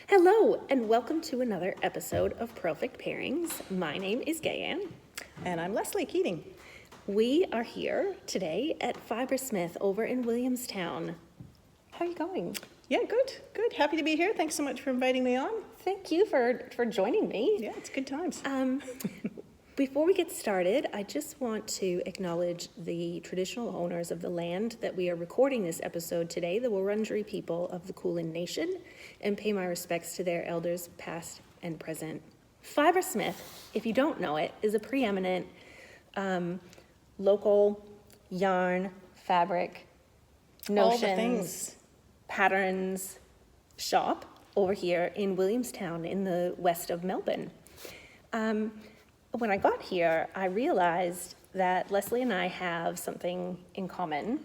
Hello, and welcome to another episode of Perfect Pairings. My name is Gayanne. And I'm Leslie Keating. We are here today at Fibresmith over in Williamstown. How are you going? Yeah, good. Happy to be here. Thanks so much for inviting me on. Thank you for joining me. Yeah, it's good times. Before we get started, I just want to acknowledge the traditional owners of the land that we are recording this episode today, the Wurundjeri people of the Kulin Nation, and pay my respects to their elders past and present. Fibresmith, if you don't know it, is a preeminent local yarn, fabric, notions, patterns shop over here in Williamstown in the west of Melbourne. When I got here, I realized that Leslie and I have something in common.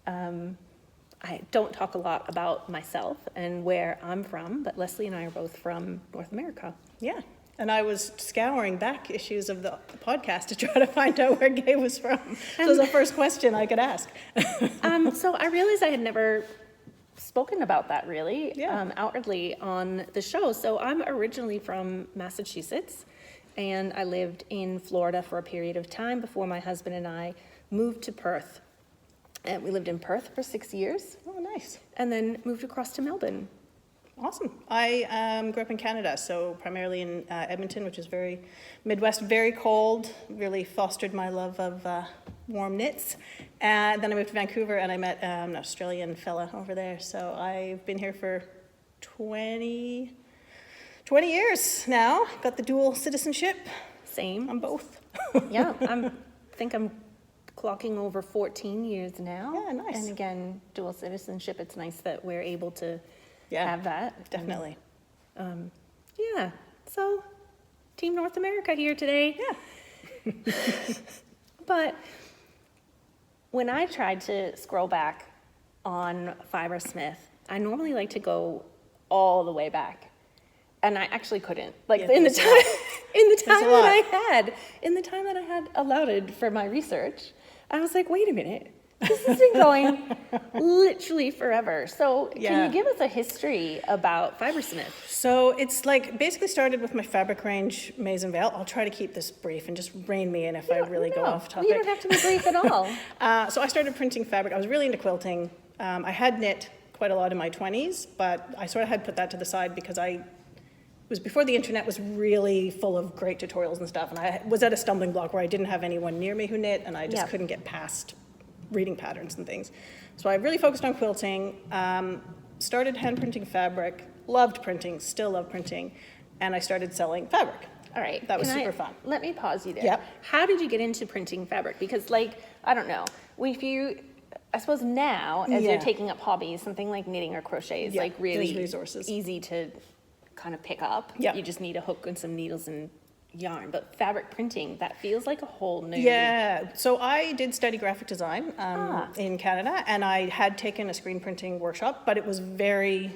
I don't talk a lot about myself and where I'm from, but Leslie and I are both from North America. Yeah, and I was scouring back issues of the podcast to try to find out where Gay was from. So it was the first question I could ask. So I realized I had never spoken about that really Yeah. outwardly on the show. So I'm originally from Massachusetts, and I lived in Florida for a period of time before my husband and I moved to Perth. And we lived in Perth for 6 years, Oh, nice. and then moved across to Melbourne. Awesome. I grew up in Canada, so primarily in Edmonton, which is very Midwest, very cold, really fostered my love of warm knits. And then I moved to Vancouver and I met an Australian fella over there. So I've been here for 20 years now. Got the dual citizenship Same. on both. Yeah, I think I'm clocking over 14 years now. Yeah, nice. And again, dual citizenship, it's nice that we're able to Yeah, have that. Definitely. Yeah, so Team North America here today. Yeah. But when I tried to scroll back on Fibresmith, I normally like to go all the way back. And I actually couldn't. Like Yeah, in the there's a time lot. in the There's time a lot. that I had allotted for my research, I was like, wait a minute. This has been going literally forever. So can Yeah. you give us a history about Fibresmith? So it's like basically started with my fabric range, Maize and Vale. I'll try to keep this brief and just rein me in if I really go off topic. You don't have to be brief at all. So I started printing fabric. I was really into quilting. I had knit quite a lot in my 20s, but I sort of had put that to the side because it was before the internet was really full of great tutorials and stuff, and I was at a stumbling block where I didn't have anyone near me who knit, and I just Yeah. couldn't get past reading patterns and things. So I really focused on quilting, started hand printing fabric, loved printing, still love printing, and I started selling fabric. All right. That was Can super fun. Let me pause you there. Yep. How did you get into printing fabric? Because, like, I don't know. I suppose now, as Yeah. you're taking up hobbies, something like knitting or crochet is Yeah, like really there's resources. easy to kind of pick up. Yep. You just need a hook and some needles and yarn. But fabric printing, that feels like a whole new. Yeah, so I did study graphic design in Canada, and I had taken a screen printing workshop, but it was very,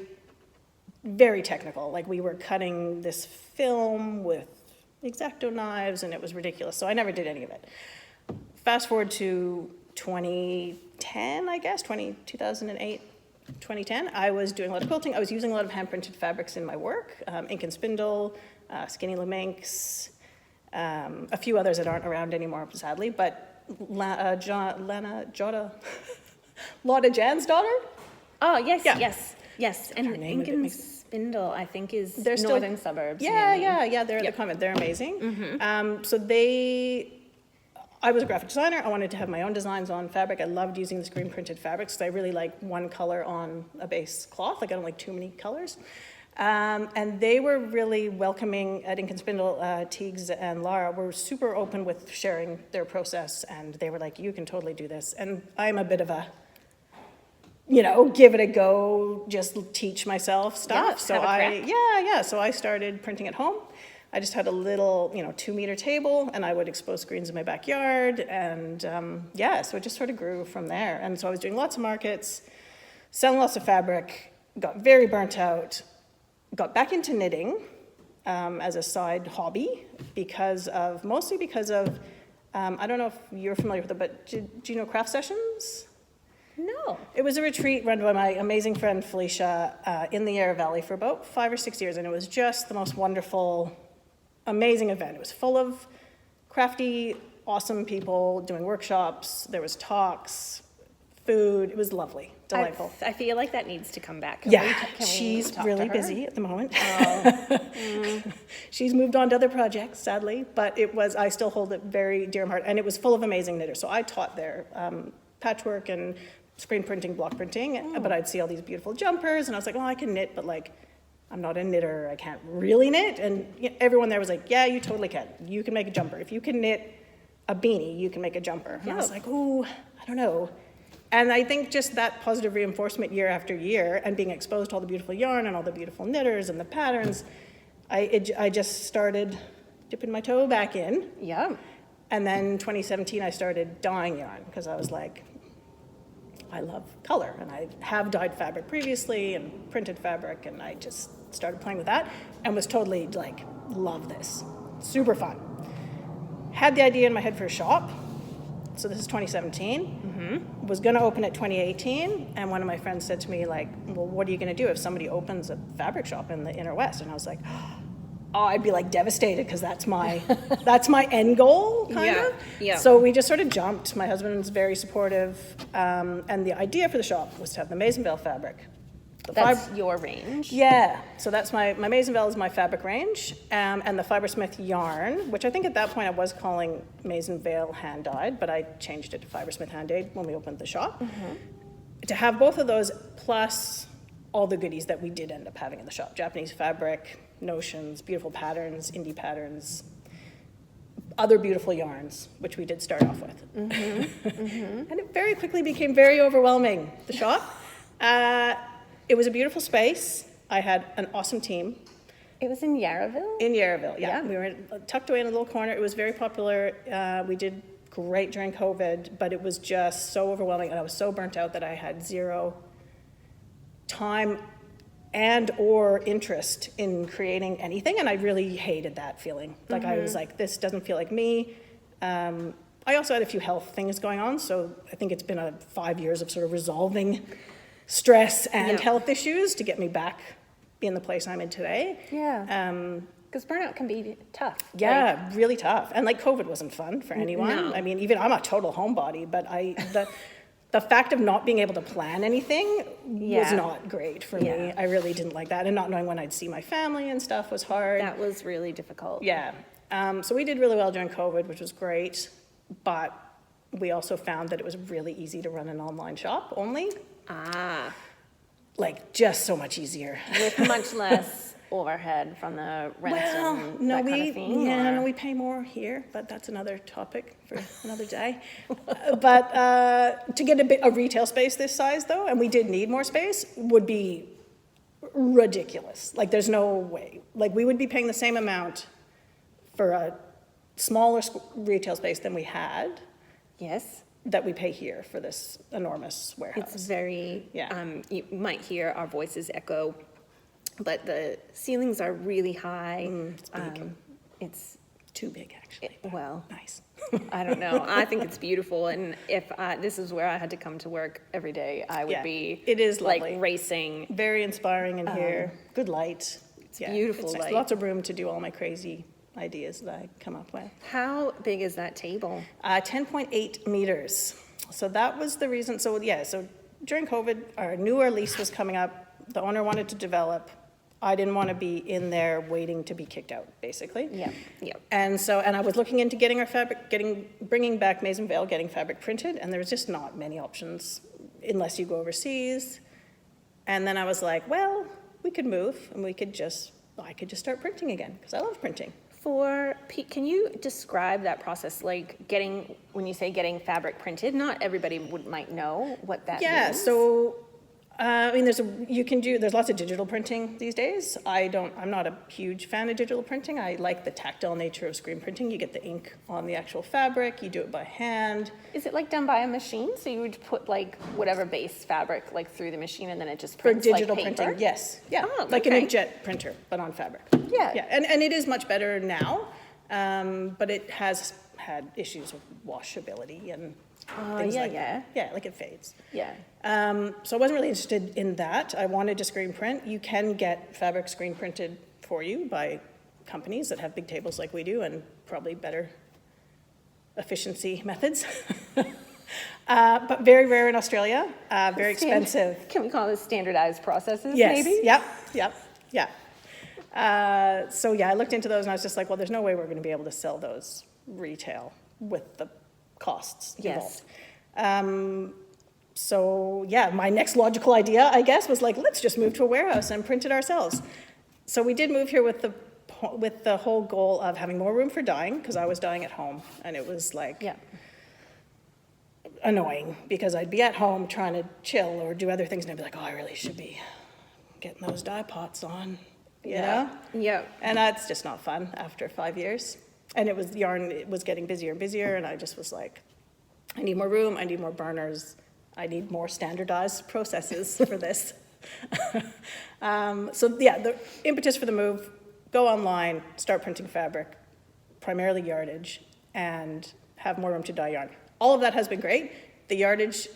very technical. Like we were cutting this film with X-Acto knives, and it was ridiculous. So I never did any of it. Fast forward to 2010, I guess, 2008, 2010. I was doing a lot of quilting. I was using a lot of hand printed fabrics in my work, ink and spindle, Skinny Laminx, a few others that aren't around anymore, sadly, but Lotta Jan's daughter? Oh, yes, Yeah. yes. her And name, ink it and makes- spindle, I think, is They're still- northern suburbs. Yeah, mainly. they're at the Yep. comment. They're amazing. I was a graphic designer. I wanted to have my own designs on fabric. I loved using the screen printed fabrics because I really like one color on a base cloth. Like I don't like too many colors. And they were really welcoming at Ink and Spindle. Teagues and Lara were super open with sharing their process, and they were like, you can totally do this. And I'm a bit of a, give it a go, just teach myself stuff. Yeah, so have a crack. So I started printing at home. I just had a little, 2-meter table, and I would expose screens in my backyard, and so it just sort of grew from there. And so I was doing lots of markets, selling lots of fabric, got very burnt out, got back into knitting as a side hobby mostly because of, I don't know if you're familiar with it, but do you know Craft Sessions? No. It was a retreat run by my amazing friend Felicia in the Valley for about 5 or 6 years, and it was just the most wonderful, amazing event. It was full of crafty, awesome people doing workshops. There was talks, food. It was lovely, delightful. I feel like that needs to come back. Can we she's talk really to her? busy at the moment. She's moved on to other projects, sadly, but I still hold it very dear in heart, and it was full of amazing knitters. So I taught there patchwork and screen printing, block printing, but I'd see all these beautiful jumpers, and I was like, oh, I can knit, but like, I'm not a knitter, I can't really knit. And everyone there was like, yeah, you totally can. You can make a jumper. If you can knit a beanie, you can make a jumper. And I was like, oh, I don't know. And I think just that positive reinforcement year after year and being exposed to all the beautiful yarn and all the beautiful knitters and the patterns, I just started dipping my toe back in. Yeah. And then 2017, I started dyeing yarn because I was like, I love color, and I have dyed fabric previously and printed fabric, and I just started playing with that and was totally like, love this. Super fun. Had the idea in my head for a shop. So this is 2017. Was going to open it 2018, and one of my friends said to me like, well, what are you going to do if somebody opens a fabric shop in the inner west? And I was like, oh, I'd be like devastated because that's my end goal, kind of. Yeah. So we just sort of jumped. My husband's very supportive, and the idea for the shop was to have the Maison Vale fabric. That's your range? Yeah, so that's my Maison Vale is my fabric range, and the Fibresmith yarn, which I think at that point I was calling Maison Vale hand dyed, but I changed it to Fibresmith hand dyed when we opened the shop. To have both of those plus all the goodies that we did end up having in the shop: Japanese fabric, notions, beautiful patterns, indie patterns, other beautiful yarns, which we did start off with. And it very quickly became very overwhelming, the shop. It was a beautiful space. I had an awesome team. It was in Yarraville? In Yarraville, yeah. Yeah. We were tucked away in a little corner. It was very popular. We did great during COVID, but it was just so overwhelming, and I was so burnt out that I had zero time and or interest in creating anything, and I really hated that feeling. Like I was like, this doesn't feel like me. I also had a few health things going on, so I think it's been 5 years of sort of resolving stress and health issues to get me back in the place I'm in today. Yeah. Because burnout can be tough. Yeah, really tough. And like COVID wasn't fun for anyone. No. I mean, even I'm a total homebody, but the fact of not being able to plan anything was not great for me. I really didn't like that. And not knowing when I'd see my family and stuff was hard. That was really difficult. Yeah. So we did really well during COVID, which was great. But we also found that it was really easy to run an online shop only. Ah. Like just so much easier. With much less overhead from the rent and that kind of thing? No, we pay more here, but that's another topic for another day. But to get a retail space this size, though, and we did need more space, would be ridiculous. Like, there's no way. Like, we would be paying the same amount for a smaller retail space than we had. Yes. That we pay here for this enormous warehouse. It's very, you might hear our voices echo, but the ceilings are really high. It's big. It's too big, actually. well, Nice. I don't know. I think it's beautiful, and if this is where I had to come to work every day, I would be. It is like lovely. Racing. Very inspiring in here. Good light. It's beautiful nice. light. Lots of room to do all my crazy ideas that I come up with. How big is that table? 10.8 meters. So that was the reason. So during COVID, our newer lease was coming up. The owner wanted to develop. I didn't want to be in there waiting to be kicked out, basically. Yeah. And I was looking into getting our fabric, bringing back Maison Vale, getting fabric printed, and there was just not many options unless you go overseas. And then I was like, well, we could move, and I could just start printing again because I love printing. Can you describe that process, like when you say getting fabric printed? Not everybody might know what that means. Yeah, so I mean, there's lots of digital printing these days. I'm not a huge fan of digital printing. I like the tactile nature of screen printing. You get the ink on the actual fabric, you do it by hand. Is it like done by a machine? So you would put like whatever base fabric like through the machine and then it just For prints digital like paper? printing, yes. Yeah, Oh, like an okay. inkjet printer, but on fabric. Yeah. Yeah, and it is much better now, but it has had issues with washability and things yeah, like yeah. that. Yeah, like it fades. Yeah. So I wasn't really interested in that. I wanted to screen print. You can get fabric screen printed for you by companies that have big tables like we do and probably better efficiency methods. But very rare in Australia, very expensive. Can we call this standardized processes, Yes, maybe? yeah. So yeah, I looked into those and I was just like, well, there's no way we're going to be able to sell those retail with the costs involved. Yes. So yeah, my next logical idea, I guess, was like, let's just move to a warehouse and print it ourselves. So we did move here with the whole goal of having more room for dyeing, because I was dyeing at home, and it was like Yeah. annoying, because I'd be at home trying to chill or do other things, and I'd be like, oh, I really should be getting those dye pots on, you know? Yeah. And that's just not fun after 5 years. And it was getting busier and busier, and I just was like, I need more room, I need more burners, I need more standardized processes for this. So yeah, the impetus for the move, go online, start printing fabric, primarily yardage, and have more room to dye yarn. All of that has been great. The yardage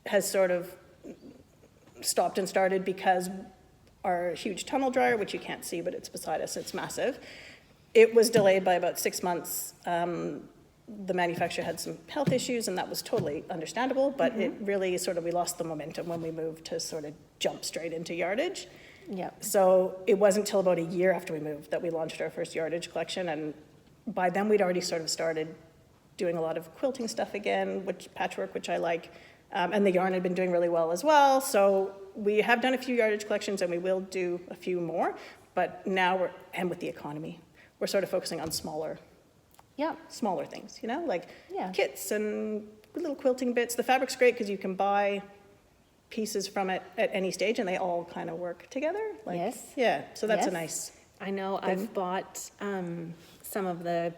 has sort of stopped and started because our huge tunnel dryer, which you can't see, but it's beside us, it's massive. It was delayed by about 6 months. The manufacturer had some health issues, and that was totally understandable, but it really sort of, we lost the momentum when we moved to sort of jump straight into yardage. Yeah. So it wasn't until about a year after we moved that we launched our first yardage collection, and by then we'd already sort of started doing a lot of quilting stuff again, patchwork, which I like, and the yarn had been doing really well as well. So we have done a few yardage collections, and we will do a few more, but now and with the economy, we're sort of focusing on smaller things, you know, like kits and little quilting bits. The fabric's great because you can buy pieces from it at any stage, and they all kind of work together. Like, Yes. Yeah, so that's a Yes. nice. I know I've bought some of the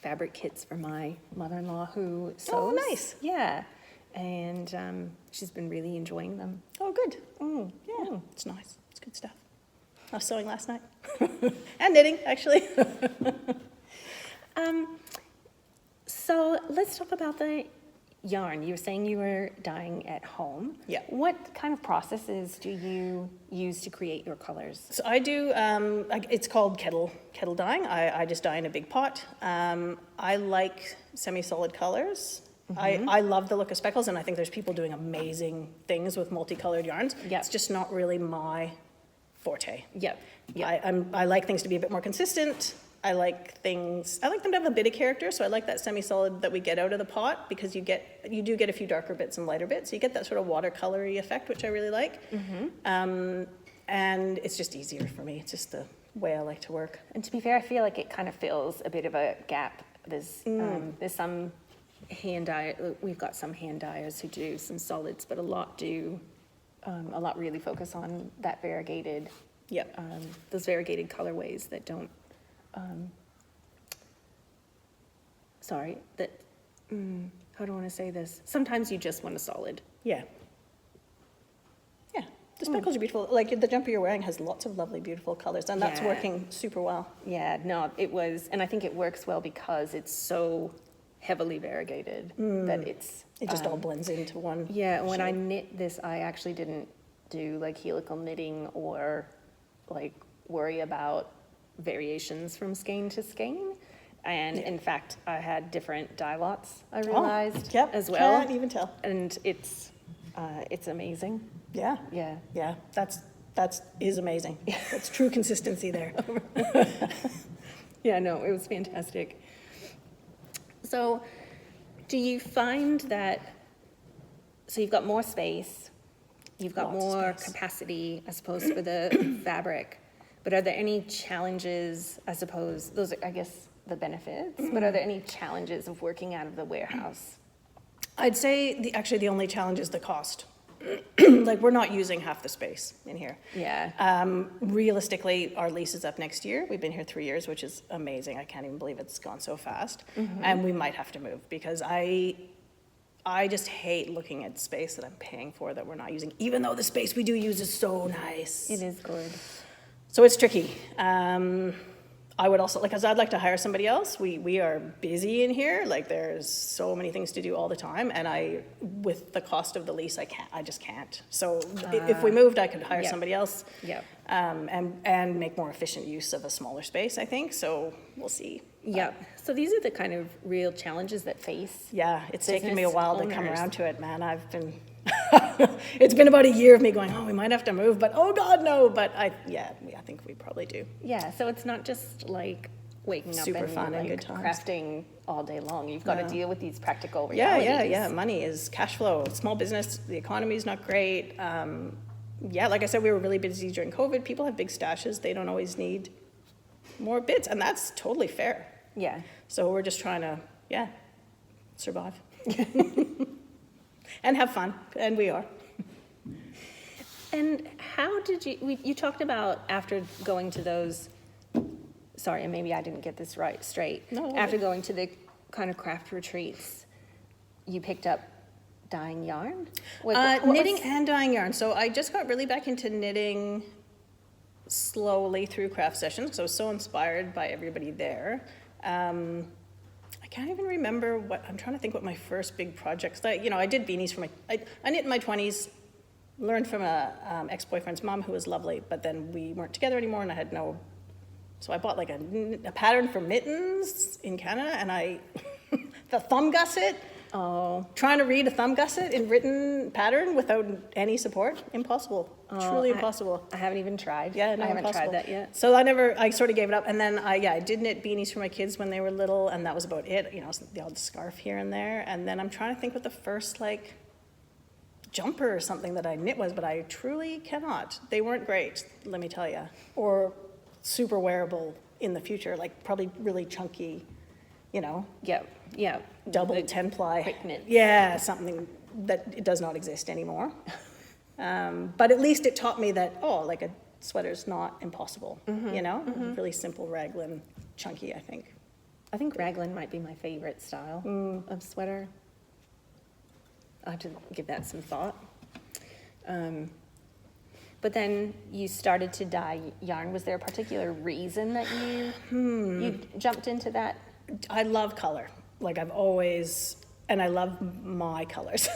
fabric kits for my mother-in-law who sews. Oh, nice. Yeah. And she's been really enjoying them. Oh, good. Yeah, it's nice. It's good stuff. I was sewing last night. And knitting, actually. So let's talk about the yarn. You were saying you were dyeing at home. Yeah. What kind of processes do you use to create your colors? So I do, it's called kettle dyeing. I just dye in a big pot. I like semi-solid colors. I love the look of speckles, and I think there's people doing amazing things with multicolored yarns. Yep. It's just not really my forte. Yep. I like things to be a bit more consistent. I like them to have a bit of character, so I like that semi-solid that we get out of the pot, because you do get a few darker bits and lighter bits, so you get that sort of watercolory effect, which I really like. And it's just easier for me. It's just the way I like to work. And to be fair, I feel like it kind of fills a bit of a gap. There's some hand dye. We've got some hand dyers who do some solids, but a lot really focus on that variegated. Yep. Those variegated colorways that don't. How do I want to say this? Sometimes you just want a solid. Yeah. Yeah. The speckles are beautiful. Like the jumper you're wearing has lots of lovely, beautiful colors, and that's Yeah. working super well. Yeah, no, it was, and I think it works well because it's so heavily variegated that It just all blends into one. Yeah, when I shape. knit this, I actually didn't do like helical knitting or like worry about variations from skein to skein. And in fact, I had different dye lots, I realized, as well. Can't even tell. And it's amazing. Yeah. Yeah. Yeah. That is amazing. That's true consistency there. Yeah, no, it was fantastic. So do you find that, so you've got more space, you've got Lots of more space. capacity, I suppose, for the fabric, but are there any challenges, I suppose, those are, I guess, the benefits, but are there any challenges of working out of the warehouse? I'd say the only challenge is the cost. Like, we're not using half the space in here. Yeah. Realistically, our lease is up next year. We've been here 3 years, which is amazing. I can't even believe it's gone so fast. And we might have to move, because I just hate looking at space that I'm paying for that we're not using, even though the space we do use is so nice. It is good. So it's tricky. I would also, like, because I'd like to hire somebody else. We are busy in here. Like, there's so many things to do all the time. And with the cost of the lease, I just can't. So if we moved, I could hire Yep. somebody else. Yep. And make more efficient use of a smaller space, I think. So we'll see. Yep. So these are the kind of real challenges that face. Yeah, it's taken me a Business while to come owners. around to it, man. It's been about a year of me going, oh, we might have to move, but oh God, no. But I think we probably do. Yeah, so it's not just like waking up Super and fun and like good times. crafting all day long. You've got to deal with these practical Yeah, realities. yeah. Money is cash flow. Small business, the economy is not great. Yeah, like I said, we were really busy during COVID. People have big stashes. They don't always need more bits, and that's totally fair. Yeah. So we're just trying to, survive. And have fun, and we are. And how did you talked about after going to those, sorry, maybe I didn't get this straight. No. After going to the kind of craft retreats, you picked up dyeing yarn? Knitting and dyeing yarn. So I just got really back into knitting slowly through craft sessions because I was so inspired by everybody there. I can't even remember I'm trying to think what my first big projects, I did beanies I knit in my 20s, learned from a ex-boyfriend's mom who was lovely, but then we weren't together anymore and I had so I bought like a pattern for mittens in Canada and the thumb gusset. Oh. Trying to read a thumb gusset in written pattern without any support, impossible. Truly impossible. I haven't even tried. Yeah, no, I haven't impossible. tried that yet. So I sort of gave it up. And then I did knit beanies for my kids when they were little, and that was about it. The odd scarf here and there. And then I'm trying to think what the first jumper or something that I knit was, but I truly cannot. They weren't great, let me tell you. Or super wearable in the future, like probably really chunky, Yeah. double The 10-ply. quick knit. Yeah, something that it does not exist anymore. But at least it taught me that, like a sweater's not impossible, Really simple raglan, chunky, I think. I think raglan might be my favorite style of sweater. I'll have to give that some thought. But then you started to dye yarn. Was there a particular reason that you jumped into that? I love color. Like I've always, and I love my colors.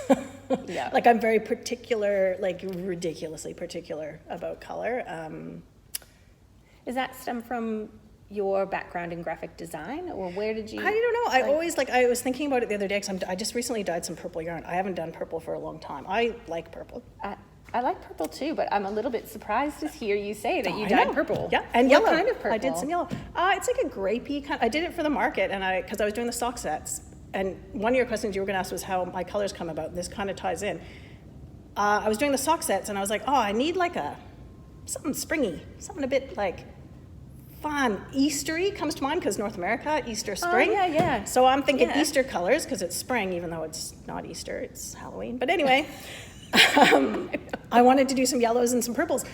Yeah. Like I'm very particular, like ridiculously particular about color. Does that stem from your background in graphic design, or where did you? I don't know. I always I was thinking about it the other day because I just recently dyed some purple yarn. I haven't done purple for a long time. I like purple. I like purple too, but I'm a little bit surprised to hear you say that you I dyed know. purple. Yeah, and what yellow. kind of purple? I did some yellow. It's like a grapey kind. I did it for the market, and because I was doing the sock sets. And one of your questions you were going to ask was how my colors come about. This kind of ties in. I was doing the sock sets, and I was like, I need something springy, something a bit fun. Eastery comes to mind because North America, Easter, spring. Oh, yeah. So I'm thinking Yeah. Easter colors because it's spring, even though it's not Easter, it's Halloween. But anyway, I wanted to do some yellows and some purples.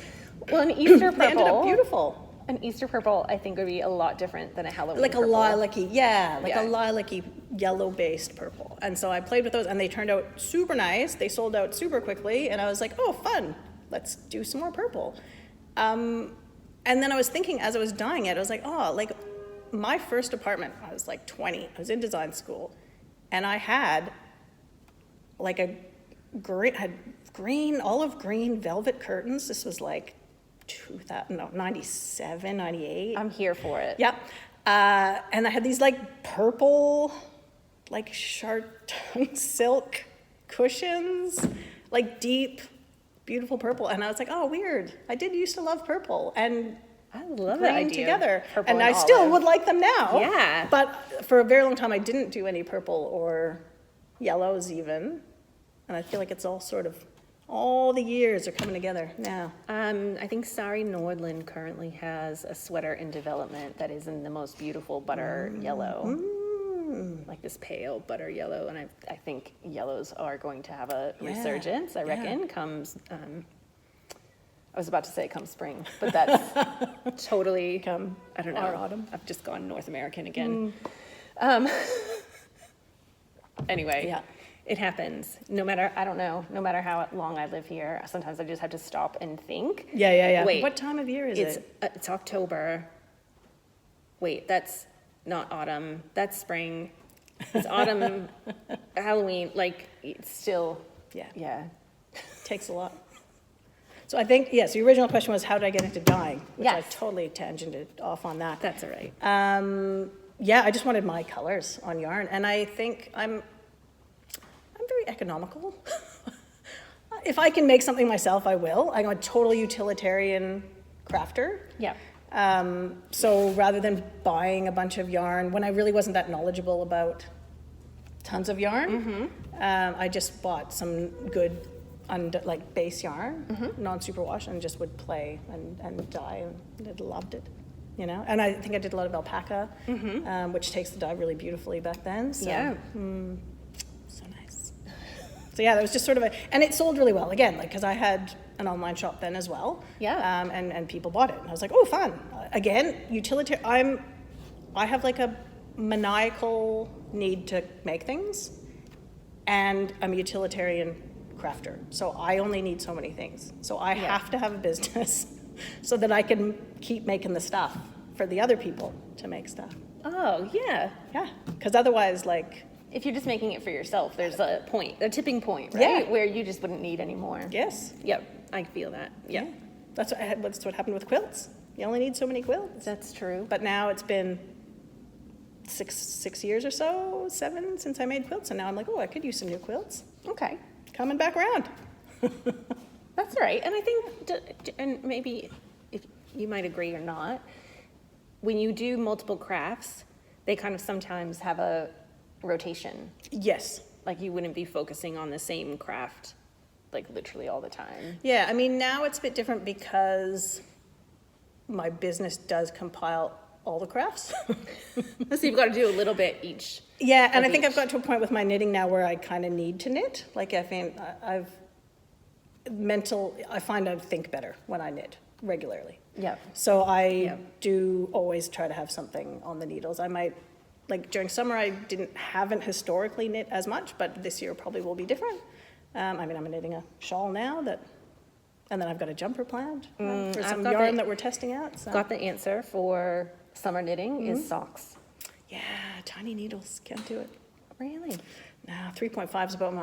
Well, an Easter purple. They ended up beautiful. An Easter purple, I think, would be a lot different than a Halloween Like purple. a lilac-y, a Yeah. lilac-y yellow-based purple. And so I played with those, and they turned out super nice. They sold out super quickly, and I was like, fun. Let's do some more purple. And then I was thinking, as I was dyeing it, I was like, my first apartment, I was 20. I was in design school, and I had olive green velvet curtains. This was 97, 98. I'm here for it. Yep. And I had these purple, sharp tongue silk cushions, deep, beautiful purple. And I was like, weird. I did used to love purple and I love that green idea. together. Purple And and I still olive. would like them now. Yeah. But for a very long time, I didn't do any purple or yellows even. And I feel like it's all the years are coming together now. I think Sari Nordland currently has a sweater in development that is in the most beautiful butter yellow. Like this pale butter yellow, and I think yellows are going to have a resurgence, I reckon, comes, I was about to say come spring, but that's totally, I don't know. Our autumn. I've just gone North American again. Anyway. Yeah. It happens. No matter how long I live here, sometimes I just have to stop and think. Yeah. Wait, What time of year is it? It's October. wait, that's not autumn, that's spring. It's autumn, Halloween, like, it's still, Yeah. yeah. Takes a lot. So I think, yes, the original question was, how did I get into dyeing? Which I Yes. totally tangented off on that. That's all right. Yeah, I just wanted my colors on yarn, and I think I'm very economical. If I can make something myself, I will. I'm a total utilitarian crafter. Yeah. So rather than buying a bunch of yarn, when I really wasn't that knowledgeable about tons of yarn, I just bought some good like base yarn, non-superwash, and just would play and dye, and I loved it, you know. And I think I did a lot of alpaca, which takes the dye really beautifully back then. So, Yeah. so nice. So yeah, that was just sort of and it sold really well again, like because I had an online shop then as well. Yeah. And people bought it, and I was like, oh, fun. Again, utilitarian. I have like a maniacal need to make things, and I'm a utilitarian crafter. So I only need so many things. So I have to have a business so that I can keep making the stuff for the other people to make stuff. Oh, yeah. Yeah, because otherwise, like, If you're just making it for yourself, there's a tipping point, right? Yeah. Where you just wouldn't need any more. yes, Yep, I feel that. yeah. That's what happened with quilts. You only need so many quilts. That's true. But now it's been six years or so, 7 since I made quilts, and now I'm like, oh, I could use some new quilts. Okay. Coming back around. That's right. And I think, and maybe if you might agree or not, when you do multiple crafts, they kind of sometimes have a rotation. Yes. Like you wouldn't be focusing on the same craft, like literally all the time. Yeah, I mean, now it's a bit different because my business does compile all the crafts. So you've got to do a little bit each. Yeah, and Of I think each. I've got to a point with my knitting now where I kind of need to knit. Like, I find I find I think better when I knit regularly. Yeah. So I Yeah. do always try to have something on the needles. I might, like during summer, I haven't historically knit as much, but this year probably will be different. I mean, I'm knitting a shawl now and then I've got a jumper planned for I've some got yarn the- that we're testing out. So. Got the answer for summer knitting is socks. Yeah, tiny needles, can't do it. Really? No, 3.5 is about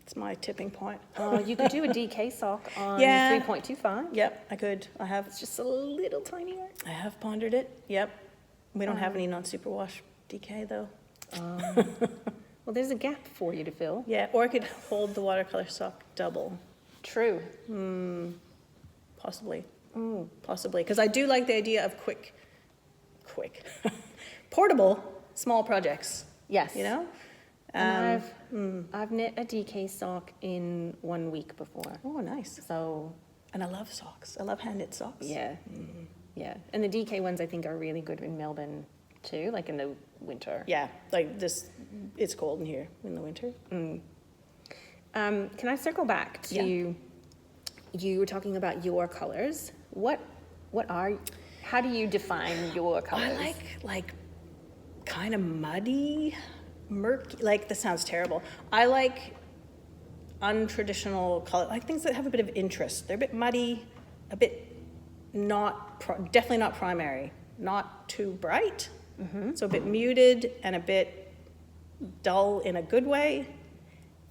it's my tipping point. Oh, you could do a DK sock on Yeah. 3.25. Yep, I could. It's just a little tinier. I have pondered it. Yep. We don't have any non-superwash DK though. Well, there's a gap for you to fill. Yeah, or I could hold the watercolor sock double, True. possibly. Possibly, because I do like the idea of quick, portable, small projects. Yes. You know. And I've knit a DK sock in 1 week before. Oh, nice. So, And I love socks. I love hand knit socks. yeah. Yeah. And the DK ones I think are really good in Melbourne too, like in the winter. Yeah, like this. It's cold in here in the winter. Can I circle back to you were talking about your colors? How do you define your colors? I like kind of muddy, murky. Like, this sounds terrible. I like untraditional color, like things that have a bit of interest. They're a bit muddy, a bit definitely not primary, not too bright. So a bit muted and a bit dull in a good way.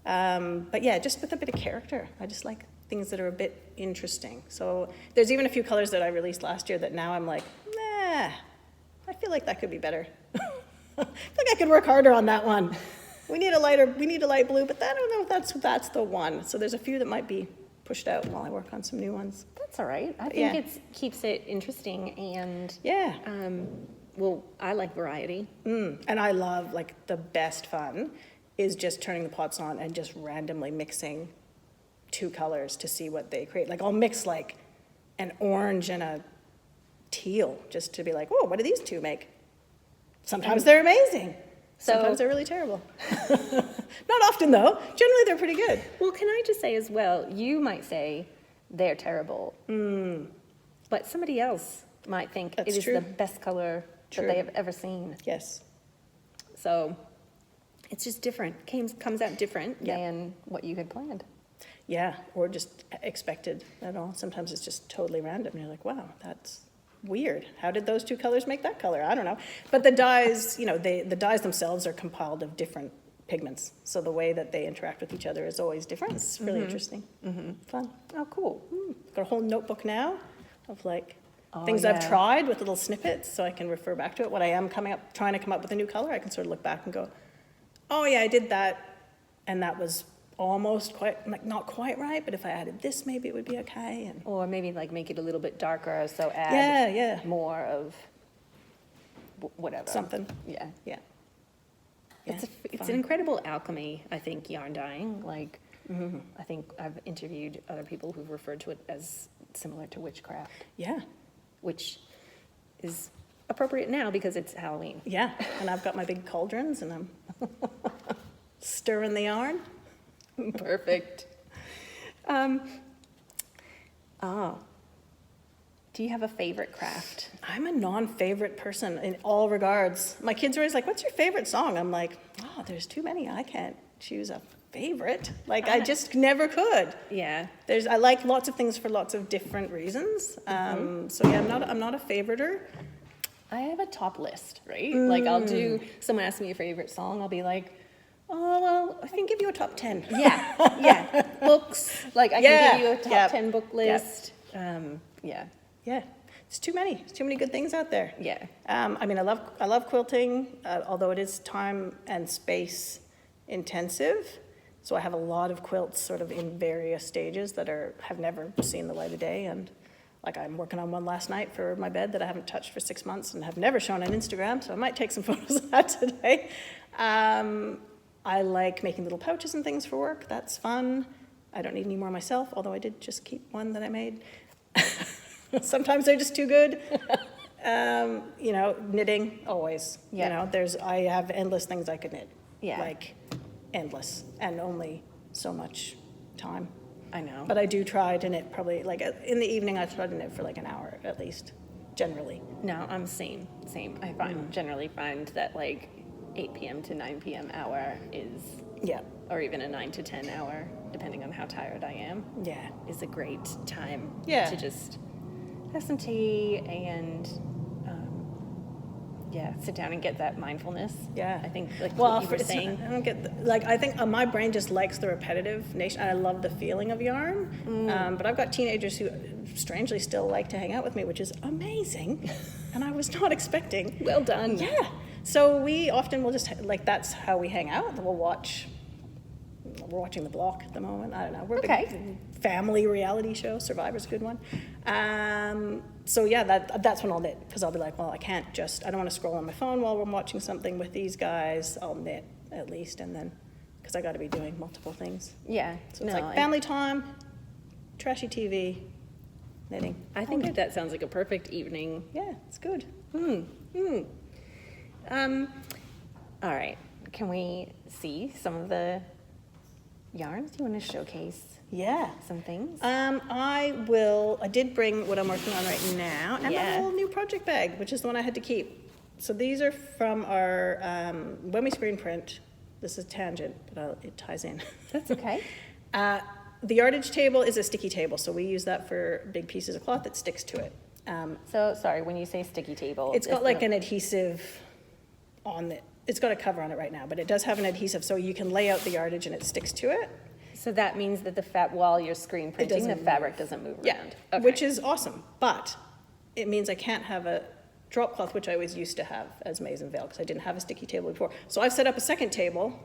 But yeah, just with a bit of character. I just like things that are a bit interesting. So there's even a few colors that I released last year that now I'm like, nah, I feel like that could be better. I feel like I could work harder on that one. We need a light blue, but I don't know if that's the one. So there's a few that might be pushed out while I work on some new ones. That's all right. I think Yeah. it keeps it interesting and Yeah. well, I like variety. And I love, like, the best fun is just turning the pots on and just randomly mixing 2 colors to see what they create. Like, I'll mix like an orange and a teal just to be like, oh, what do these 2 make? Sometimes they're amazing. Sometimes they're really terrible. Not often though. Generally they're pretty good. Well, can I just say as well, you might say they're terrible, but somebody else might think That's it is true. the best color True. that they have ever seen. Yes. So it's just different. Comes out different Yeah. than what you had planned. Yeah, or just expected at all. Sometimes it's just totally random. You're like, wow, weird. How did those two colors make that color? I don't know. But the dyes, the dyes themselves are compiled of different pigments. So the way that they interact with each other is always different. It's really interesting. Fun. Oh, cool. Got a whole notebook now of things yeah. I've tried with little snippets so I can refer back to it. When I am trying to come up with a new color, I can sort of look back and go, oh yeah, I did that. And that was almost not quite right, but if I added this, maybe it would be okay. And Or maybe make it a little bit darker, so add yeah. more of whatever. Something. Yeah. Yeah. It's fun. an incredible alchemy, I think, yarn dyeing. I think I've interviewed other people who've referred to it as similar to witchcraft, Yeah. which is appropriate now because it's Halloween. Yeah. And I've got my big cauldrons and I'm stirring the yarn. Perfect. Do you have a favorite craft? I'm a non-favorite person in all regards. My kids are always like, what's your favorite song? I'm like, oh, there's too many. I can't choose a favorite. I just never could. Yeah. I like lots of things for lots of different reasons. So yeah, I'm not a favoriter. I have a top list, right? I'll do, someone asks me a favorite song, I'll be like, oh, well, I can give you a top 10. yeah. Books, I can give you a top 10 book list. Yeah. Yeah, it's too many. It's too many good things out there. Yeah. I love quilting, although it is time and space intensive. So I have a lot of quilts sort of in various stages that have never seen the light of day. And I'm working on one last night for my bed that I haven't touched for 6 months and have never shown on Instagram. So I might take some photos of that today. I like making little pouches and things for work. That's fun. I don't need any more myself, although I did just keep one that I made. Sometimes they're just too good. Knitting, always. Yeah. I have endless things I could knit. Yeah. Endless, and only so much time. I know. But I do try to knit probably, in the evening, I try to knit for an hour at least, generally. No, I'm same. I generally find that 8 p.m. to 9 p.m. hour is, Yeah. or even a 9 to 10 hour, depending on how tired I am, Yeah. is a great time Yeah. to just have some tea and, sit down and get that mindfulness. Yeah. I think, what you were saying. I don't get, I think my brain just likes the repetitive nature, and I love the feeling of yarn. But I've got teenagers who strangely still like to hang out with me, which is amazing, and I was not expecting. Well done. Yeah. So we often will just, that's how we hang out. We're watching The Block at the moment. I don't know. We're a big family reality show. Survivor's a good one. So yeah, that's when I'll knit, because I'll be like, well, I don't want to scroll on my phone while I'm watching something with these guys. I'll knit at least, and then, because I got to be doing multiple things. Yeah. So it's family time, trashy TV, knitting. I think that sounds like a perfect evening. Yeah, it's good. All right. Can we see some of the yarns? Do you want to showcase Yeah. some things? I did bring what I'm working on right now, and my little new project bag, which is the one I had to keep. So these are from our, when we screen print, this is tangent, but it ties in. That's okay. The yardage table is a sticky table, so we use that for big pieces of cloth that sticks to it. So, sorry, when you say sticky table. It's got an adhesive on it. It's got a cover on it right now, but it does have an adhesive, so you can lay out the yardage and it sticks to it. So that means that while you're screen printing, the fabric doesn't move around. Okay. Which is awesome, but it means I can't have a drop cloth, which I always used to have as Maze and Vale, because I didn't have a sticky table before. So I've set up a second table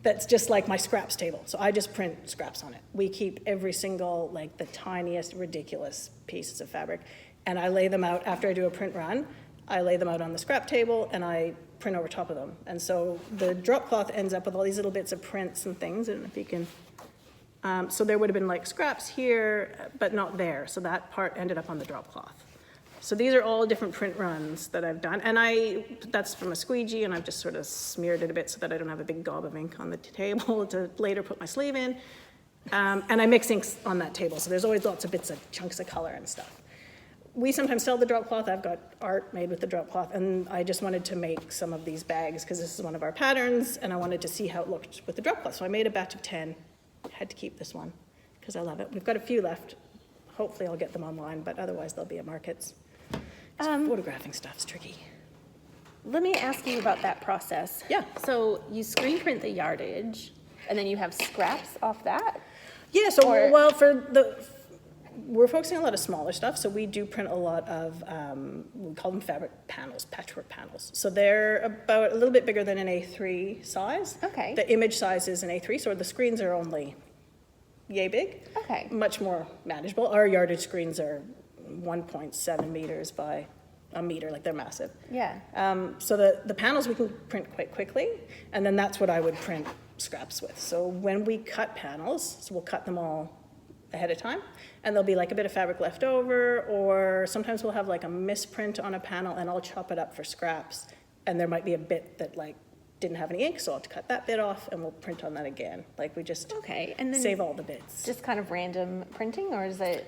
that's just like my scraps table. So I just print scraps on it. We keep every single, the tiniest, ridiculous pieces of fabric, and I lay them out after I do a print run. I lay them out on the scrap table, and I print over top of them. And so the drop cloth ends up with all these little bits of prints and things. I don't know if you can, so there would have been scraps here, but not there. So that part ended up on the drop cloth. So these are all different print runs that I've done. And that's from a squeegee, and I've just sort of smeared it a bit so that I don't have a big gob of ink on the table to later put my sleeve in. And I mix inks on that table. So there's always lots of bits of chunks of color and stuff. We sometimes sell the drop cloth. I've got art made with the drop cloth, and I just wanted to make some of these bags because this is one of our patterns, and I wanted to see how it looked with the drop cloth. So I made a batch of 10. Had to keep this one because I love it. We've got a few left. Hopefully I'll get them online, but otherwise they'll be at markets. Photographing stuff's tricky. Let me ask you about that process. Yeah. So you screen print the yardage, and then you have scraps off that? Yeah, so, Or- well, we're focusing on a lot of smaller stuff, so we do print a lot of, we call them fabric panels, patchwork panels. So they're about a little bit bigger than an A3 size. Okay. The image size is an A3, so the screens are only yay big. Okay. Much more manageable. Our yardage screens are 1.7 meters by a meter, like they're massive. Yeah. So the panels we can print quite quickly, and then that's what I would print scraps with. So when we cut panels, so we'll cut them all ahead of time, and there'll be like a bit of fabric left over, or sometimes we'll have like a misprint on a panel, and I'll chop it up for scraps, and there might be a bit that like didn't have any ink, so I'll have to cut that bit off, and we'll print on that again. Like we just Okay, and then save all the bits. just kind of random printing, or is it?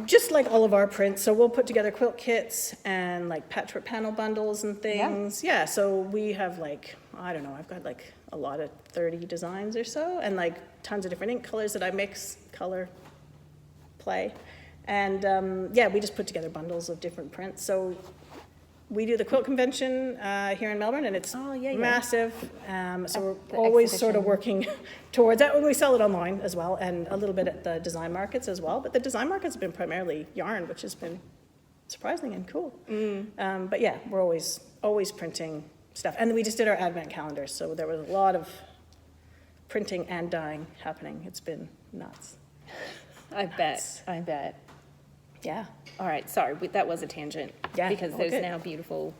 Just like all of our prints, so we'll put together quilt kits and like patchwork panel bundles and things. Yeah, so we have like, I don't know, I've got like a lot of 30 designs or so, and like tons of different ink colors that I mix, color, play. And yeah, we just put together bundles of different prints. So we do the quilt convention here in Melbourne, and it's massive. So we're always sort of working towards that. When we sell it online as well, and a little bit at the design markets as well. But the design markets have been primarily yarn, which has been surprising and cool. But yeah, we're always printing stuff. And we just did our advent calendar, so there was a lot of printing and dyeing happening. It's been nuts. I bet. Yeah. All right, sorry, that was a tangent. Yeah, Because all there's good. now beautiful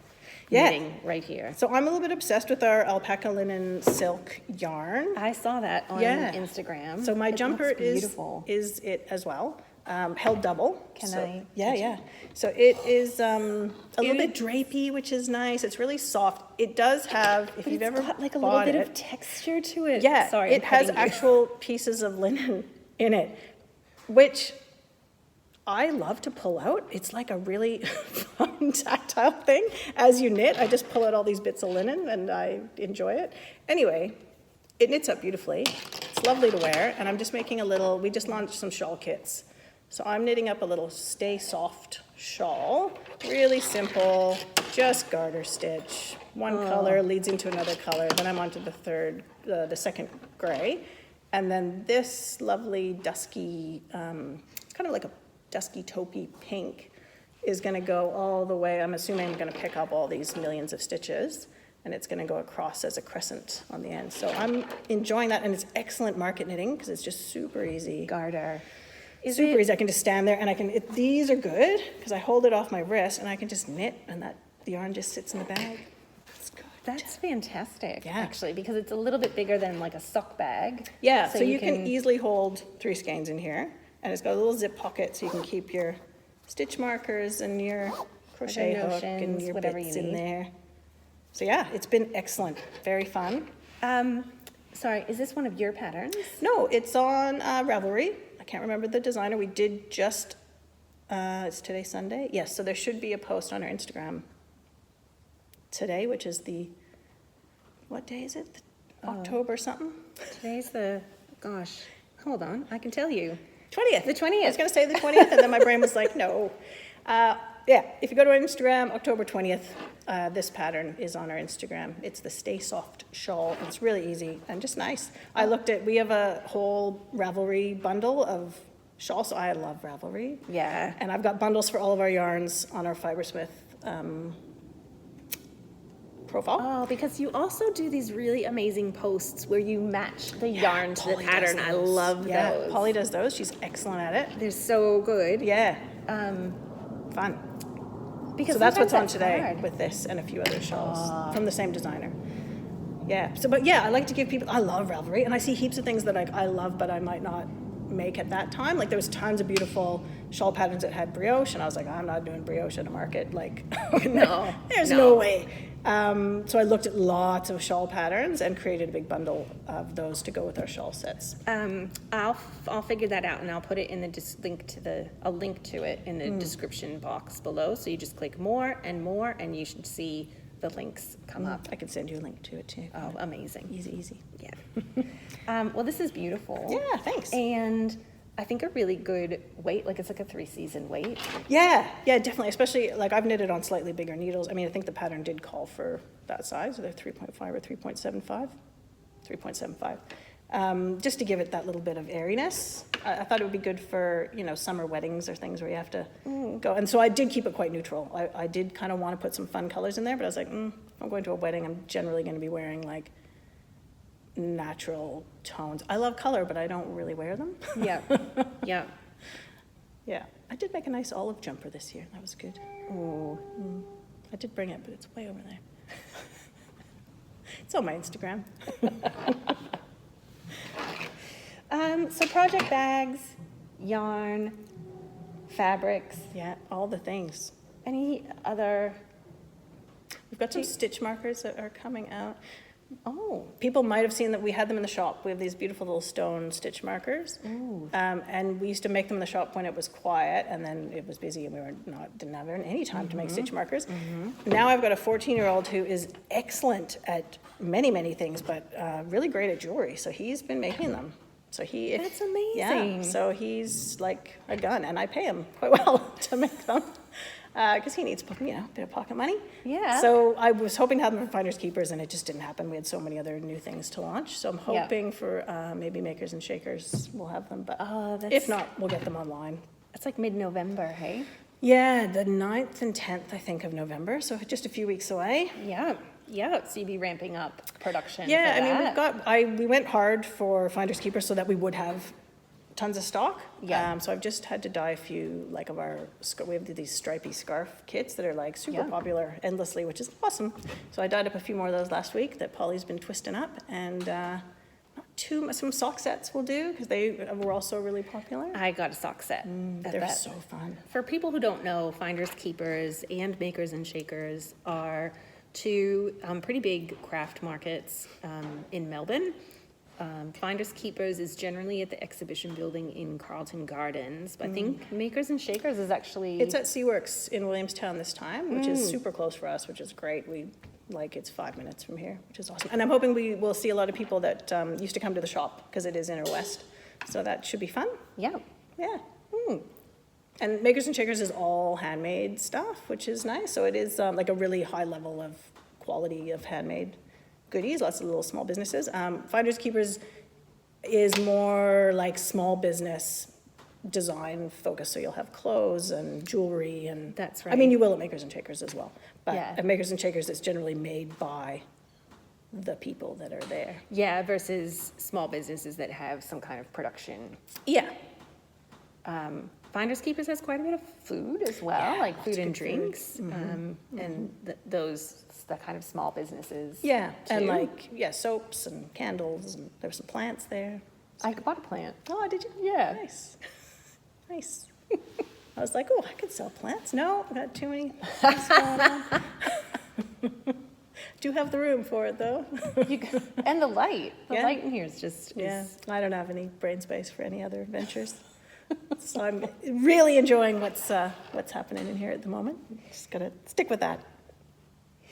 Yeah. knitting right here. So I'm a little bit obsessed with our alpaca linen silk yarn. I saw that on Yeah. Instagram. So my It jumper looks is beautiful. it as well, held double. Can So- I Yeah, touch yeah. So it is a little bit drapey, which is nice. It's really soft. It does have, if But you've it's ever got like a bought little bit it, of texture to it. yeah, Sorry, it has actual pieces of linen in it, which I love to pull out. It's like a really fun tactile thing. As you knit, I just pull out all these bits of linen and I enjoy it. Anyway, it knits up beautifully. It's lovely to wear, and I'm just making we just launched some shawl kits. So I'm knitting up a little Stay Soft shawl. Really simple, just garter stitch. One color leads into another color, then I'm onto the second gray. And then this lovely dusky, kind of like a dusky taupey pink is going to go all the way. I'm assuming I'm going to pick up all these millions of stitches, and it's going to go across as a crescent on the end. So I'm enjoying that, and it's excellent market knitting because it's just super easy. garter. Super easy. I can just stand there, and these are good because I hold it off my wrist, and I can just knit, and the yarn just sits in the bag. It's good. That's fantastic, Yeah. actually, because it's a little bit bigger than like a sock bag. Yeah, so you can easily hold 3 skeins in here, and it's got a little zip pocket so you can keep your stitch markers and your crochet hook and notions, your whatever bits you in need. there. So yeah, it's been excellent, very fun. Sorry, is this one of your patterns? No, it's on Ravelry. I can't remember the designer. We did just, it's today Sunday? Yes, so there should be a post on our Instagram today, which is what day is it? October something? Today's gosh, hold on, I can tell you. 20th. The 20th. I was going to say the 20th, and then my brain was like, no. Yeah, if you go to our Instagram, October 20th, this pattern is on our Instagram. It's the Stay Soft shawl. It's really easy and just nice. We have a whole Ravelry bundle of shawls, so I love Ravelry. Yeah. And I've got bundles for all of our yarns on our Fibresmith profile. Oh, because you also do these really amazing posts where you match the yarn to the Polly does pattern. I those. love Yeah, those. Polly does those. She's excellent at it. They're so good. Yeah. Fun. Because So that's what's on sometimes today hard. with this and a few other shawls from the same designer. Yeah. So, but yeah, I like to give people. I love Ravelry, and I see heaps of things that I love, but I might not make at that time. Like there was tons of beautiful shawl patterns that had brioche, and I was like, I'm not doing brioche at a market. Like, No, there's no. no way. So I looked at lots of shawl patterns and created a big bundle of those to go with our shawl sets. I'll figure that out, and I'll put it in I'll link to it in the description box below. So you just click more, and you should see the links come up. I can send you a link to it too. Oh, amazing. Easy. Yeah. Well, this is beautiful. Yeah, thanks. And I think, a really good weight. Like, it's like a 3-season weight. Yeah, definitely. Especially, like, I've knitted on slightly bigger needles. I mean, I think the pattern did call for that size, either 3.5 or 3.75. 3.75. Just to give it that little bit of airiness. I thought it would be good for, summer weddings or things where you have to go. And so I did keep it quite neutral. I did kind of want to put some fun colors in there, but I was like, if I'm going to a wedding, I'm generally going to be wearing, like, natural tones. I love color, but I don't really wear them. Yeah, yeah. Yeah, I did make a nice olive jumper this year. That was good. Ooh. I did bring it, but it's way over there. It's on my Instagram. So project bags, yarn, fabrics. Yeah, all the things. Any other? We've got some stitch markers that are coming out. Oh, People might have seen that we had them in the shop. We have these beautiful little stone stitch markers. ooh. And we used to make them in the shop when it was quiet, and then it was busy and we didn't have any time to make stitch markers. Now I've got a 14-year-old who is excellent at many, many things, but really great at jewelry. So he's been making them. So That's amazing. Yeah, so he's like a gun, and I pay him quite well to make them. Because he needs, a bit of pocket money. Yeah. So I was hoping to have them for Finders Keepers, and it just didn't happen. We had so many other new things to launch. So I'm Yeah. hoping for maybe Makers and Shakers will have them. But Oh, if not, we'll get them online. It's like mid-November, hey? Yeah, the 9th and 10th, I think, of November. So just a few weeks away. Yeah, yeah. So you'd be ramping up production. Yeah, for I mean, that. we went hard for Finders Keepers so that we would have tons of stock. Yeah. So I've just had to dye a few, like, we have these stripy scarf kits that are, like, super popular endlessly, which is awesome. So I dyed up a few more of those last week that Polly's been twisting up, and not too much. Some sock sets will do, because they were also really popular. I got a sock set. at They're that. so fun. For people who don't know, Finders Keepers and Makers and Shakers are two pretty big craft markets in Melbourne. Finders Keepers is generally at the exhibition building in Carlton Gardens, but I think Makers and Shakers is actually... It's at Seaworks in Williamstown this time, which is super close for us, which is great. It's 5 minutes from here, which is awesome. And I'm hoping we will see a lot of people that used to come to the shop, because it is Inner West. So that should be fun. Yeah. Yeah. And Makers and Shakers is all handmade stuff, which is nice. So it is like a really high level of quality of handmade goodies, lots of little small businesses. Finders Keepers is more like small business design focused, so you'll have clothes and jewelry and... That's right. I mean, you will at Makers and Shakers as well. But Yeah. at Makers and Shakers, it's generally made by the people that are there. Yeah, versus small businesses that have some kind of production. Yeah. Finders Keepers has quite a bit of food as well, Yeah, like lots food of and good food. drinks, and the kind of small businesses. Yeah, and too. soaps and candles, and there were some plants there. I bought a plant. Oh, did you? Yeah. Nice. Nice. I was like, oh, I could sell plants. No, I've got too many things going on. Do have the room for it, though. And the light. The Yeah. light in here is just... Yeah, I don't have any brain space for any other ventures. So I'm really enjoying what's happening in here at the moment. Just gotta stick with that.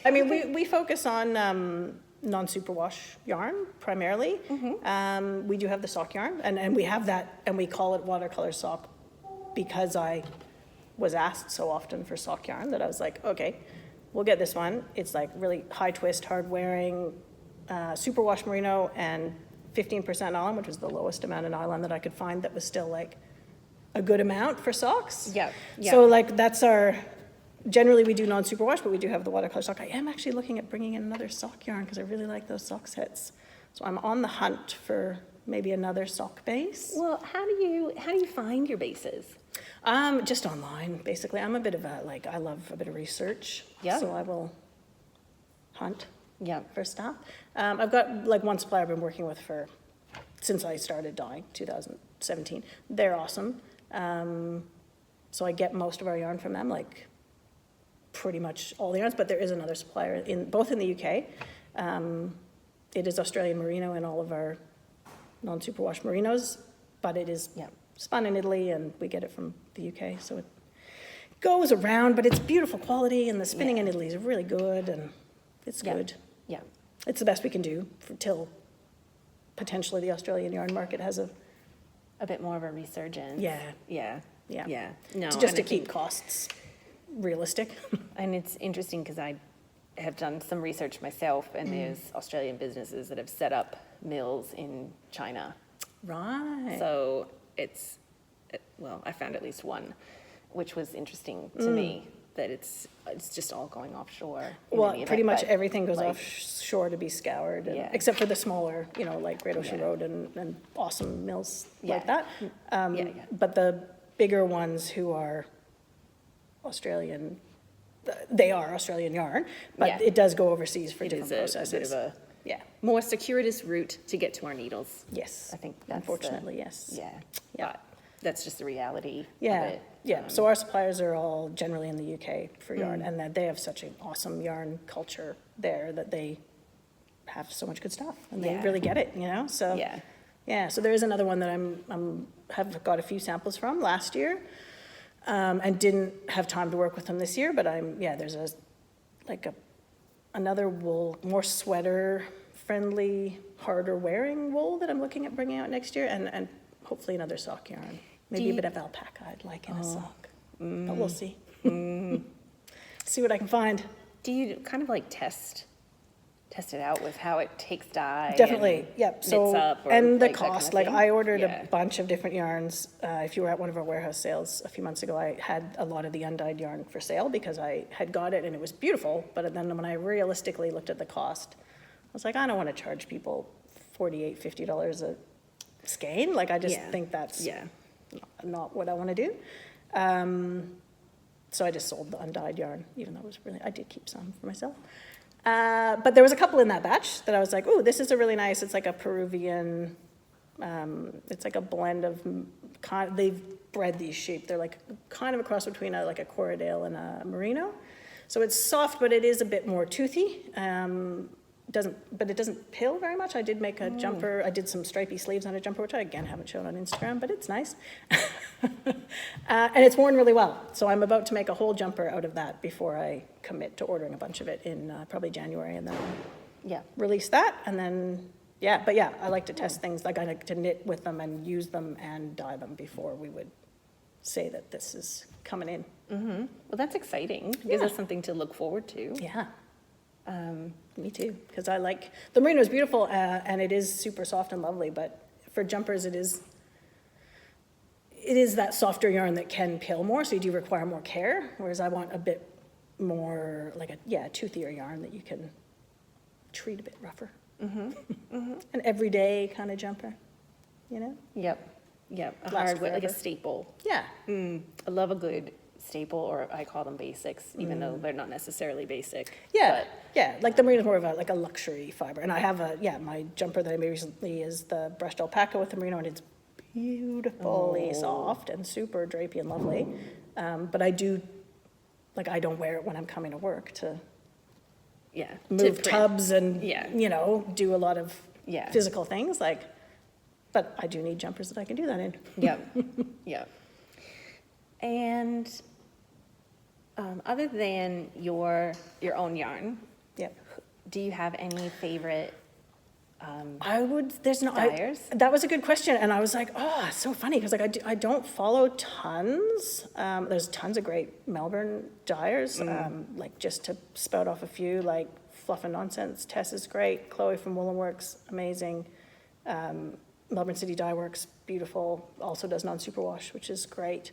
I mean, we focus on non-superwash yarn primarily. We do have the sock yarn, and we have that, and we call it watercolor sock because I was asked so often for sock yarn that I was like, okay, we'll get this one. It's like really high twist, hard wearing, superwash merino, and 15% nylon, which was the lowest amount of nylon that I could find that was still like a good amount for socks. Yeah, yeah. So like that's generally we do non-superwash, but we do have the watercolor sock. I am actually looking at bringing in another sock yarn because I really like those sock sets. So I'm on the hunt for maybe another sock base. Well, how do you find your bases? Just online, basically. I'm a bit of I love a bit of research. Yeah. So I will hunt Yeah. for stuff. I've got like one supplier I've been working with since I started dyeing, 2017. They're awesome. So I get most of our yarn from them, like pretty much all the yarns, but there is another supplier both in the UK. It is Australian merino in all of our non-superwash merinos, but it is spun in Italy, and we get it from the UK. So it goes around, but it's beautiful quality, and the spinning in Italy is really good, and it's good. Yeah. It's the best we can do till potentially the Australian yarn market has a a bit more of a resurgence. Yeah. Yeah. Yeah. Yeah. No. Just and to I keep think- costs realistic. And it's interesting because I have done some research myself, and there's Australian businesses that have set up mills in China. Right. So well, I found at least one, which was interesting to me, that it's just all going offshore. in Well, any pretty event, much but, everything goes like, offshore to be scoured, and, Yeah. except for the smaller, like Great Ocean Yeah. Road and awesome mills Yeah. like that. Yeah. But the bigger ones who are Australian, they are Australian yarn, but Yeah. it does go overseas for It different is a processes. bit of a Yeah, more circuitous route to get to our needles. yes. I think that's Unfortunately, yes. Yeah. Yeah. But that's just the reality Yeah, of it. yeah. So our suppliers are all generally in the UK for Mm. yarn, and that they have such an awesome yarn culture there that they have so much good stuff, and they Yeah. really get it, So Yeah. yeah. So there is another one that have got a few samples from last year, and didn't have time to work with them this year. But there's another wool, more sweater friendly, harder wearing wool that I'm looking at bringing out next year, and hopefully another sock yarn. Maybe a you- bit of alpaca I'd like in a sock, but we'll see. See what I can find. Do you kind of like test it out with how it takes dye? Definitely, and yep. So, knits up or and the like that kind of cost, like thing? I ordered Yeah. a bunch of different yarns. If you were at one of our warehouse sales a few months ago, I had a lot of the undyed yarn for sale because I had got it and it was beautiful. But then when I realistically looked at the cost, I was like, I don't want to charge people $48, $50 a skein. Like, I just Yeah. think that's Yeah. not what I want to do. So I just sold the undyed yarn, even though I did keep some for myself. But there was a couple in that batch that I was like, oh, this is a really nice, it's like a Peruvian, it's like a blend of, they've bred these sheep. They're like kind of a cross between like a Corriedale and a Merino. So it's soft, but it is a bit more toothy. But it doesn't pill very much. I did make a jumper. I did some stripy sleeves on a jumper, which I again haven't shown on Instagram, but it's nice. And it's worn really well. So I'm about to make a whole jumper out of that before I commit to ordering a bunch of it in probably January, and then Yeah. release that. And then, I like to test things. Like, I like to knit with them and use them and dye them before we would say that this is coming in. Well, that's exciting. Gives Yeah. us something to look forward to. Yeah. Me too, because I like, the merino is beautiful, and it is super soft and lovely, but for jumpers, it is that softer yarn that can pill more, so you do require more care, whereas I want a bit more like a toothier yarn that you can treat a bit rougher. An everyday kind of jumper, Yep. A Last hardware, like a forever. staple. Yeah, I love a good staple, or I call them basics, even though they're not necessarily basic. yeah, but- yeah. Like the merino is more of a luxury fiber, and I have my jumper that I made recently is the brushed alpaca with the merino, and it's beautifully soft and super drapey and lovely. But I don't wear it when I'm coming to work to Yeah. move to print. tubs and Yeah. do a lot of Yeah. physical things. But I do need jumpers that I can do that in. Yep. Yep. And other than your own yarn, Yep. do you have any favorite? Dyers? That was a good question, and I was like, oh, it's so funny, because I don't follow tons. There's tons of great Melbourne dyers, just to spout off a few, like Fluff and Nonsense, Tess is great, Chloe from Woolen Works, amazing. Melbourne City Dye Works, beautiful, also does non-superwash, which is great.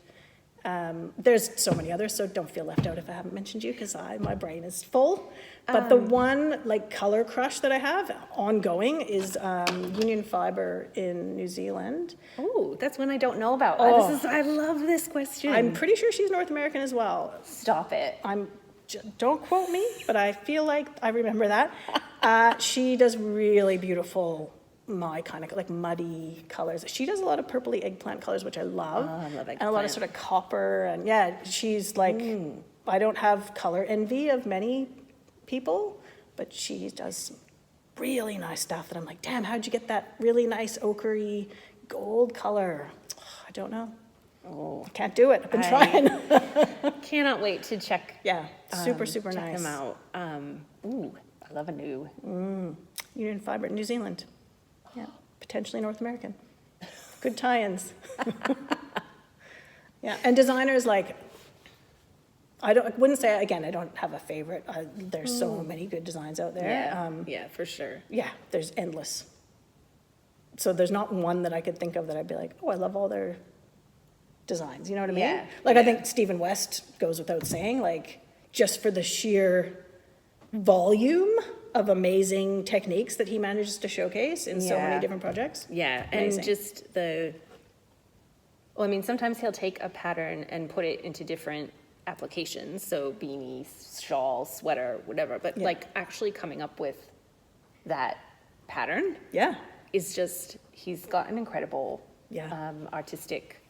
There's so many others, so don't feel left out if I haven't mentioned you, because my brain is full. But the one color crush that I have ongoing is Union Fiber in New Zealand. Oh, that's one I don't know about. Oh. I love this question. I'm pretty sure she's North American as well. Stop it. Don't quote me, but I feel like I remember that. She does really beautiful, my kind of muddy colors. She does a lot of purpley eggplant colors, which I love. Oh, I love And a lot of eggplant. sort of copper, and she's I don't have color envy of many people, but she does some really nice stuff that I'm like, damn, how'd you get that really nice ochre gold color? I don't know. Oh, I can't do it. I've been trying. cannot wait to check. Yeah, super check nice. them out. I love a new. Union Fiber, New Zealand. Yeah, potentially North American. Good tie-ins. Yeah, and designers, like, I wouldn't say, again, I don't have a favorite. There's so many good designs out there. Yeah, for sure. Yeah, there's endless. So there's not one that I could think of that I'd be like, oh, I love all their designs. You know what I mean? Yeah, Like, I think Stephen West goes without saying, like, just for the sheer volume of amazing techniques that he manages to showcase in so many different projects. Yeah, Amazing. and just well, I mean, sometimes he'll take a pattern and put it into different applications, so beanie, shawl, sweater, whatever, but like actually coming up with that pattern Yeah. is just, he's got an incredible artistic.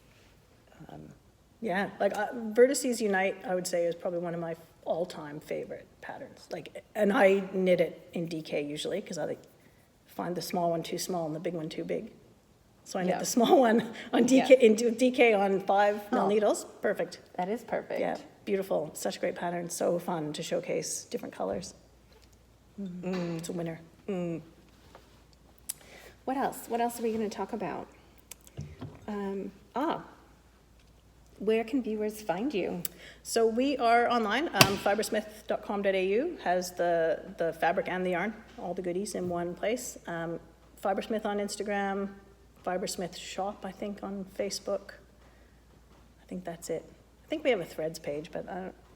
Yeah, like Vertices Unite, I would say, is probably one of my all-time favorite patterns. Like, and I knit it in DK usually because I like find the small one too small and the big one too big. So I knit the small one on DK into DK on 5 mil needles. Perfect. That is perfect. Yeah, beautiful. Such a great pattern. So fun to showcase different colors. It's a winner. What else? What else are we going to talk about? Where can viewers find you? So we are online. Fibresmith.com.au has the fabric and the yarn, all the goodies in one place. Fibresmith on Instagram, Fibresmith Shop, I think, on Facebook. I think that's it. I think we have a Threads page, but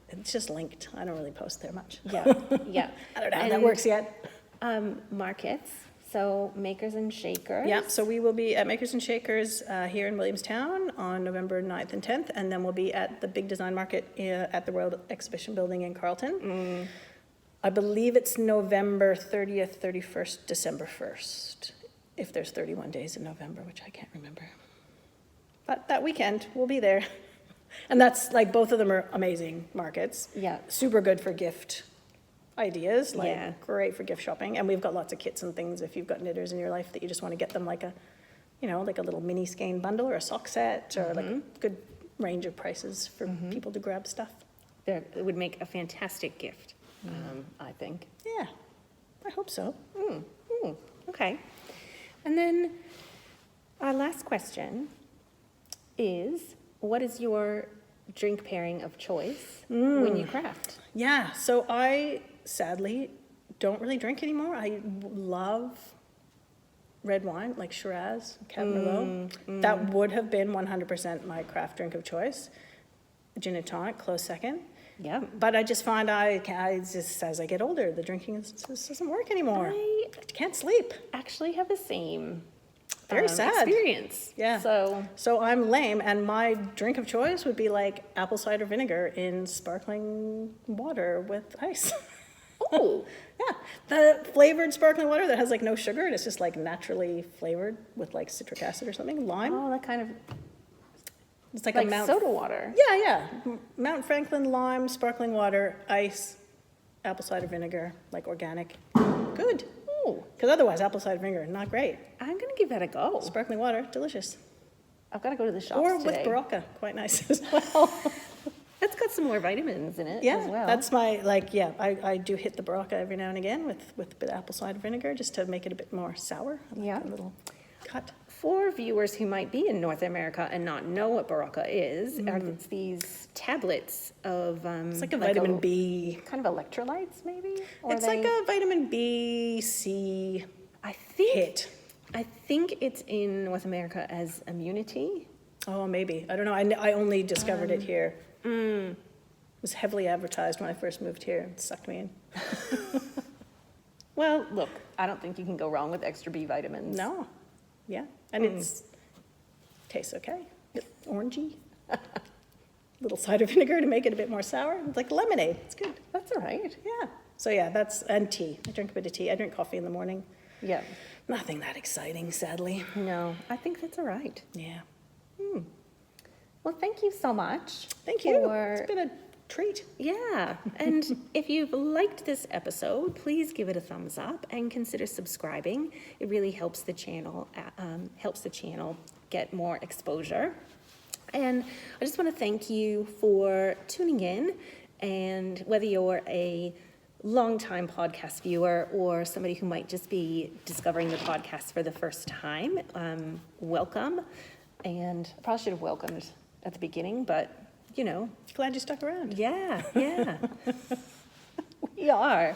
it's just linked. I don't really post there much. Yeah, yeah. I don't know how that works yet. Markets, so Makers and Shakers. Yeah, so we will be at Makers and Shakers here in Williamstown on November 9th and 10th, and then we'll be at the Big Design Market at the World Exhibition Building in Carlton. I believe it's November 30th, 31st, December 1st, if there's 31 days in November, which I can't remember. But that weekend, we'll be there. And that's, like, both of them are amazing markets. Yeah. Super good for gift ideas, like Yeah. great for gift shopping. And we've got lots of kits and things if you've got knitters in your life that you just want to get them like a, you know, like a little mini skein bundle or a sock set or like a good range of prices for people to grab stuff. It would make a fantastic gift, I think. Yeah, I hope so. Okay. And then our last question is, what is your drink pairing of choice when you craft? Yeah, so I sadly don't really drink anymore. I love red wine, like Shiraz, Cabernet Merlot. That would have been 100% my craft drink of choice. Gin and tonic, close second. Yeah. But I just find just as I get older, the drinking just doesn't work anymore. I can't sleep. Actually have the same Very sad experience. Yeah. So I'm lame, and my drink of choice would be like apple cider vinegar in sparkling water with ice. Oh. Yeah, the flavored sparkling water that has like no sugar and it's just like naturally flavored with like citric acid or something, lime. Oh, that kind of It's like like a Mount soda water. Yeah. Mount Franklin lime, sparkling water, ice, apple cider vinegar, like organic. Good. Oh, Because otherwise, apple cider vinegar, not great. I'm gonna give that a go. Sparkling water, delicious. I've got to go to the shops Or today. with Barocca, quite nice as well. It's got some more vitamins in it Yeah, as well. that's my, I do hit the Barocca every now and again with a bit of apple cider vinegar just to make it a bit more sour. I like Yeah. a little cut. For viewers who might be in North America and not know what Barocca is, are these tablets of It's like a vitamin B. kind of electrolytes, maybe? Or It's like a vitamin B, C I think hit. I think it's in North America as immunity. Oh, maybe. I don't know. I only discovered it here. It was heavily advertised when I first moved here. It sucked me in. Well, look, I don't think you can go wrong with extra B vitamins. No. Yeah. And it's tastes okay. Bit orangey. Little cider vinegar to make it a bit more sour. It's like lemonade. It's good. That's all right. Yeah. So yeah, and tea. I drink a bit of tea. I drink coffee in the morning. Yeah. Nothing that exciting, sadly. No, I think that's all right. Yeah. Well, thank you so much. Thank you. for- It's been a treat. Yeah, and if you've liked this episode, please give it a thumbs up and consider subscribing. It really helps the channel get more exposure. And I just want to thank you for tuning in, and whether you're a longtime podcast viewer or somebody who might just be discovering the podcast for the first time, welcome. And I probably should have welcomed at the beginning, but, you know. Glad you stuck around. Yeah. We are.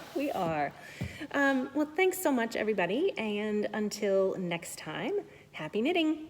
Well, thanks so much, everybody. And until next time, happy knitting.